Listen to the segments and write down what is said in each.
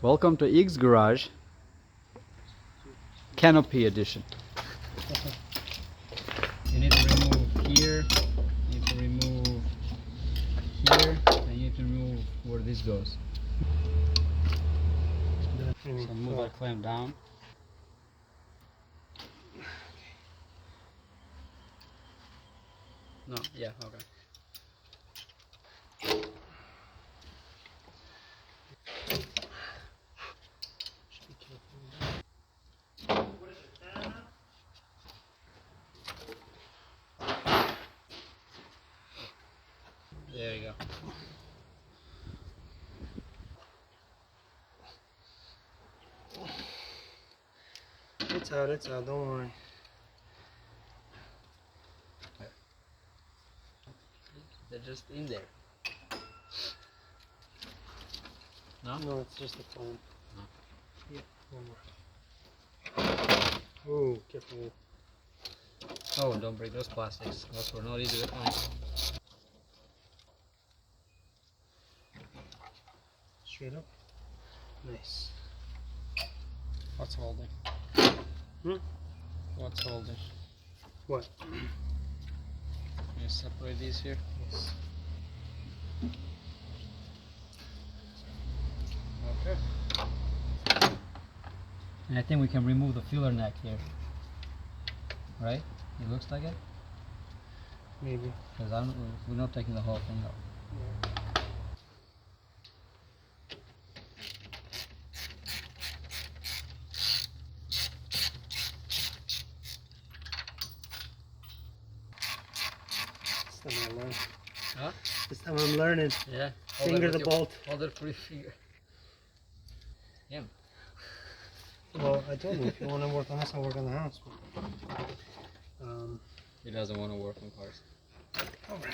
Welcome to Eag's Garage, Canopy Edition. You need to remove here, you need to remove here, and you need to remove where this goes. So move that clamp down. No, yeah, okay. There you go. It's out, don't worry. They're just in there. No? No, it's just the phone. No. Yeah, one more. Oh, careful. Oh, don't break those plastics. Those were not easy to find. Straight up. Nice. What's holding? Hmm? What's holding? What? Can you separate these here? Yes. Okay. And I think we can remove the filler neck here. Right? It looks like it? Maybe. Because we're not taking the whole thing out. Yeah. This time I'm learning. Huh? This time I'm learning. Yeah. Finger the bolt. Hold it for your finger. Yeah. Well, I told you, if you want to work on this, I'll work on the house. He doesn't want to work on cars. Alright.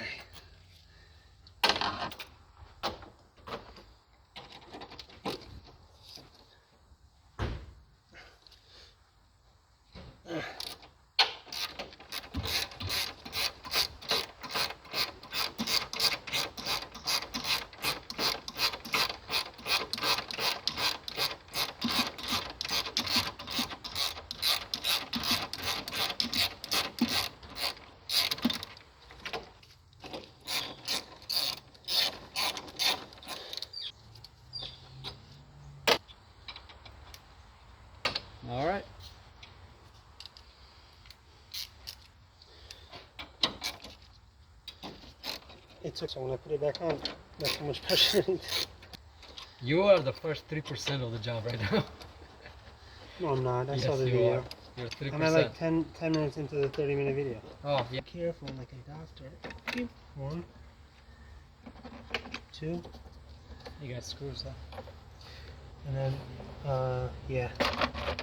All right. It took, so when I put it back on, that's how much pressure it is. You are the first 3% of the job right now. No, I'm not. I Yes, saw the you video. are. You're 3%. I'm at like 10 minutes into the 30-minute video. Oh, yeah. Careful, like a doctor. 1, 2, You got screws, huh? and then, yeah.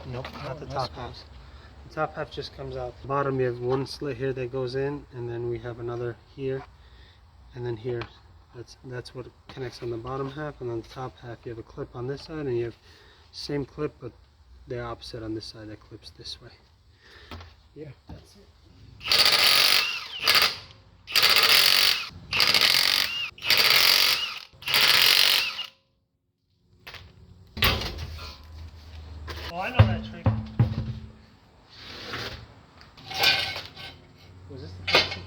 Nope, not the no top screws. half. The top half just comes out. Bottom, you have one slit here that goes in, and then we have another here, and then here. That's what connects on the bottom half, and on the top half you have a clip on this side, and you have same clip, but the opposite on this side that clips this way. Yeah, that's it. Oh, I know that trick. Was this the first?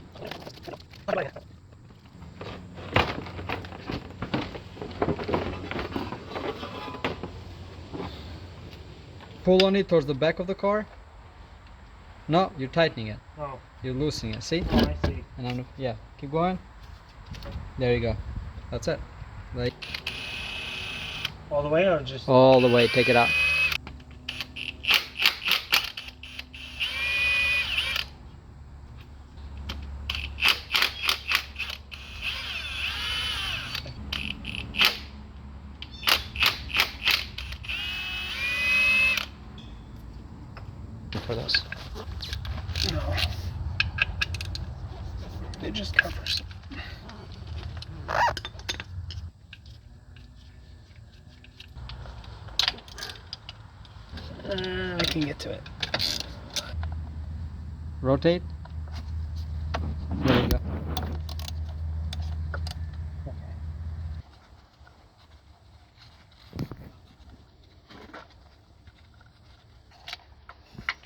Pull on it towards the back of the car. No, you're tightening it. Oh, You're loosening it. See? oh, I see. And yeah, keep going. There you go. That's it. Like All the way or just? all the way. Take it out. For those. No. It just covers. I can get to it. Rotate. There you go.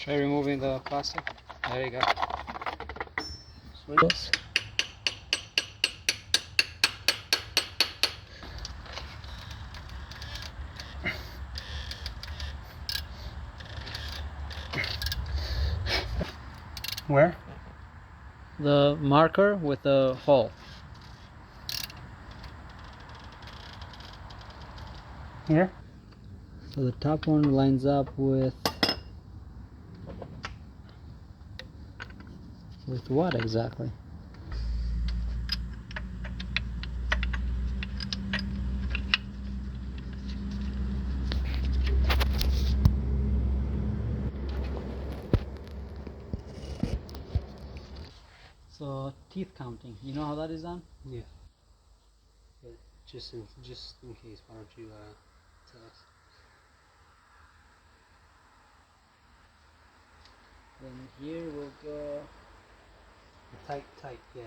Try removing the plastic. There you go. Sweet. Where? The marker with the hole. Here? So the top one lines up with what exactly? So teeth counting. You know how that is done? Yeah. But just in case, why don't you tell us? Then here we'll go Tight, yeah.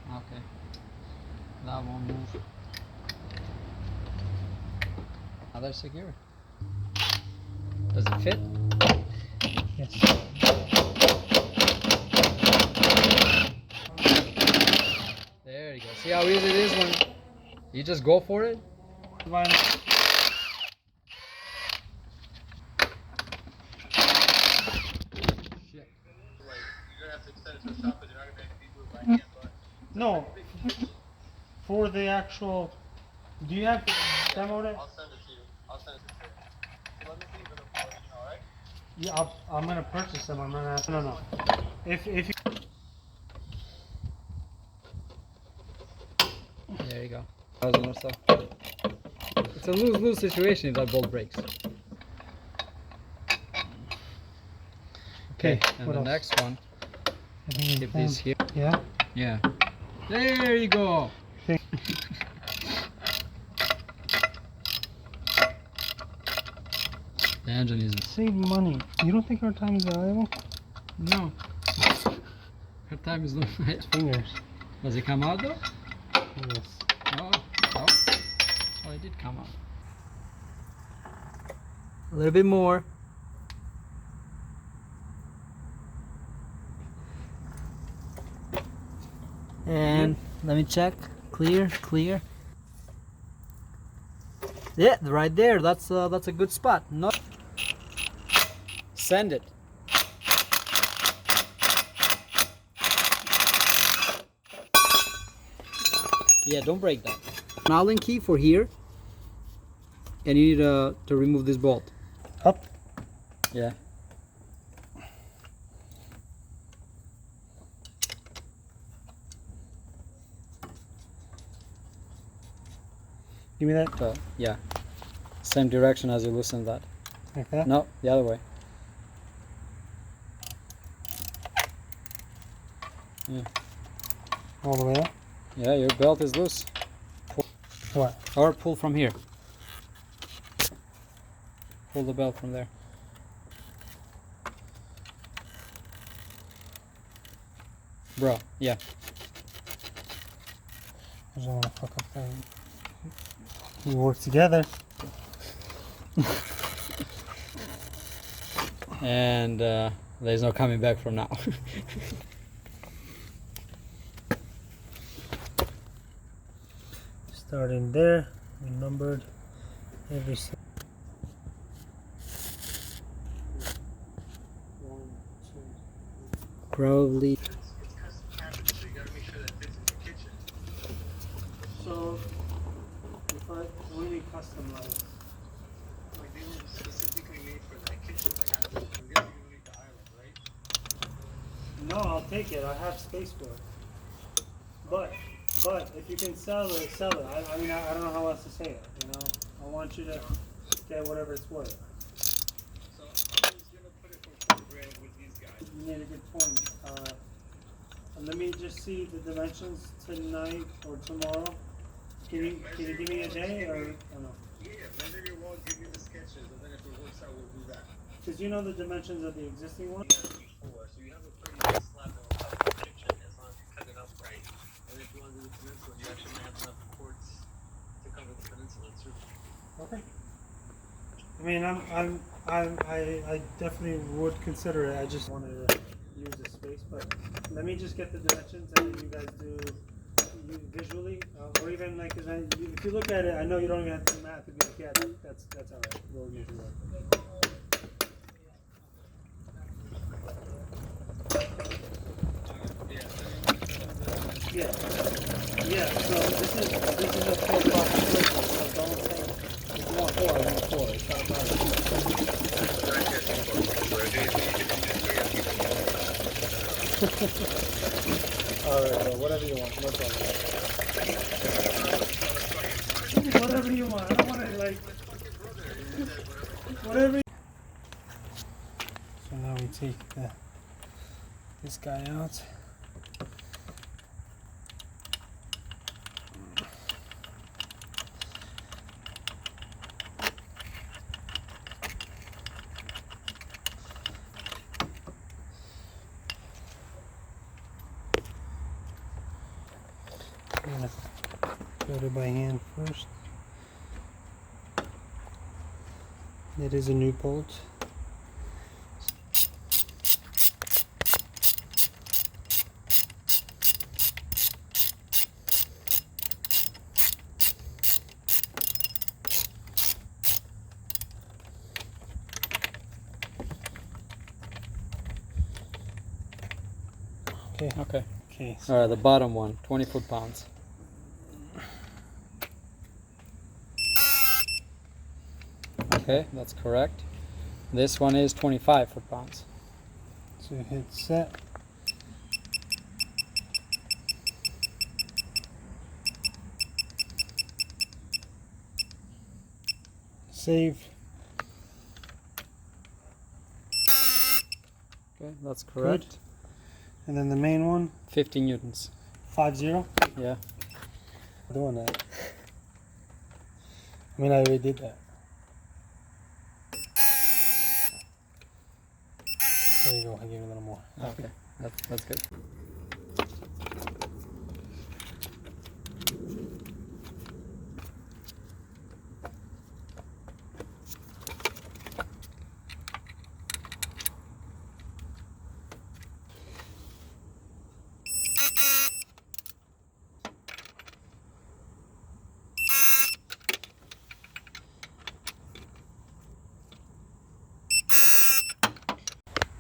okay. That won't move. Now they're secure. Does it fit? Yes. There you go. See how easy it is when you just go for it? No. For the actual, do you have demo it? I'll send it to you. I'll send it to you. Let me see if it'll work, alright? Yeah, I'm gonna purchase them. I'm gonna ask. No. If you. There you go. It's a lose-lose situation if that bolt breaks. Okay, and what the else? next one, keep these here. Yeah. Yeah. There you go. The engine is... Save money. You don't think our time is valuable? No. Her time is not... Fingers. Does it come out though? Yes. Oh, it did come out. A little bit more. And let me check. Clear. Yeah, right there. That's a good spot. No. Send it. Yeah, don't break that. An Allen key for here, and you need to remove this bolt. Up. Yeah. Give me that. Yeah. Same direction as you loosen that. Like that? No, the other way. Yeah. All the way up? Yeah, your belt is loose. Pull. What? Or pull from here. Pull the belt from there. Bro, yeah. I don't want to fuck up that. We work together. And there's no coming back from now. Starting there, we numbered every step. 1, 2. Probably. It's custom cabinets, so you gotta make sure that fits in your kitchen. So, if we need custom lights. Like they were specifically made for that kitchen. Like I'm guessing you don't need the island, right? No, I'll take it. I have space for it. But if you can sell it, sell it. I mean, I don't know how else to say it. You know, I want you to get whatever it's worth. So I was gonna put it for $4,000 with these guys. You made a good point. Let me just see the dimensions tonight or tomorrow. Can you give me a day or no? Yeah, measure your wall, give me the sketches, and then if it works out, we'll do that. Because you know the dimensions of the existing one. So you have a pretty nice slab that will cover the kitchen as long as you cut it up right. And if you want to do the peninsula, you actually have enough quartz to cover the peninsula too. Okay. I mean, I definitely would consider it. I just wanted to use the space, but let me just get the dimensions and then you guys do visually, or even like, cause if you look at it, I know you don't even have to do math to be like, yeah, that's all right. We'll make it work. Yeah, yeah. So this is a 4-box split. So don't think if you want 4, I want 4. It's not about all right, well, whatever you want, no problem. Whatever you want. I don't want to like whatever. So now we take this guy out. I'm gonna build it by hand first. It is a new bolt. Okay. Okay. All right, the bottom one, 20 foot-pounds. Okay, that's correct. This one is 25 foot-pounds. So hit set. Save. Okay, that's correct. Good. And then the main one, 50 newtons. 50. Yeah. Doing that. I mean, I already did that. There you go. I gave it a little more. Okay, that's good.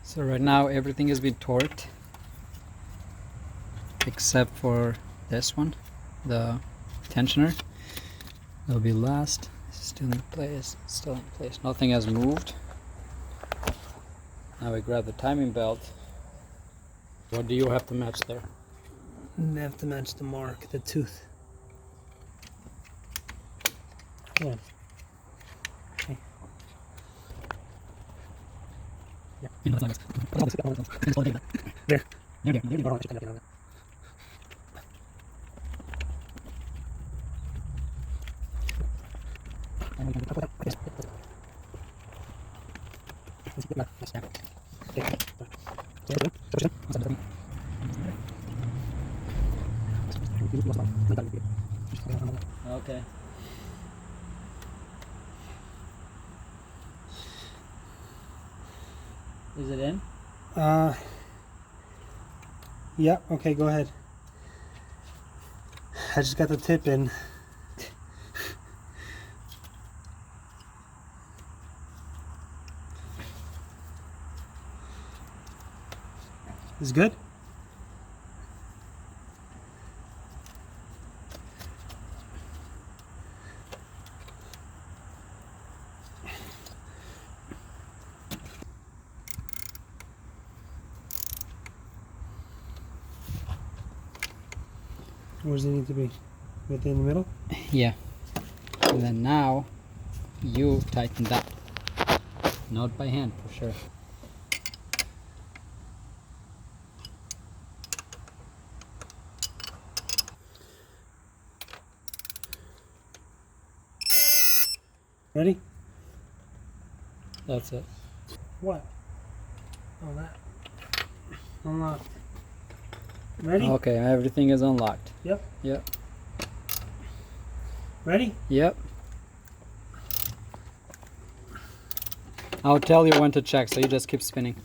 So right now everything has been torqued except for this one, the tensioner. It'll be last. This is still in place. Still in place. Nothing has moved. Now we grab the timing belt. What do you have to match there? You have to match the mark, the tooth. Come on. Okay. Yeah. There. Okay. Is it in? Yeah, okay, go ahead. I just got the tip in. Is good? Where does it need to be? Within the middle? Yeah. And then now you tighten that. Not by hand for sure. Ready? That's it. What? Oh, that. Unlocked. Ready? Okay, everything is unlocked. Yep. Yep. Ready? Yep. I'll tell you when to check, so you just keep spinning.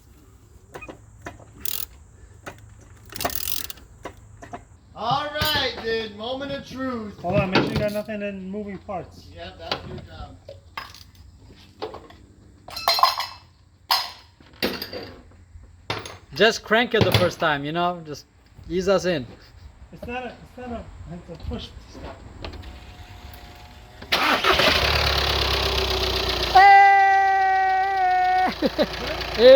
All right, dude. Moment of truth. Hold on, make sure you got nothing in moving parts. Yeah, that's your job. Just crank it the first time, you know? Just ease us in. It's a push stop. Hey!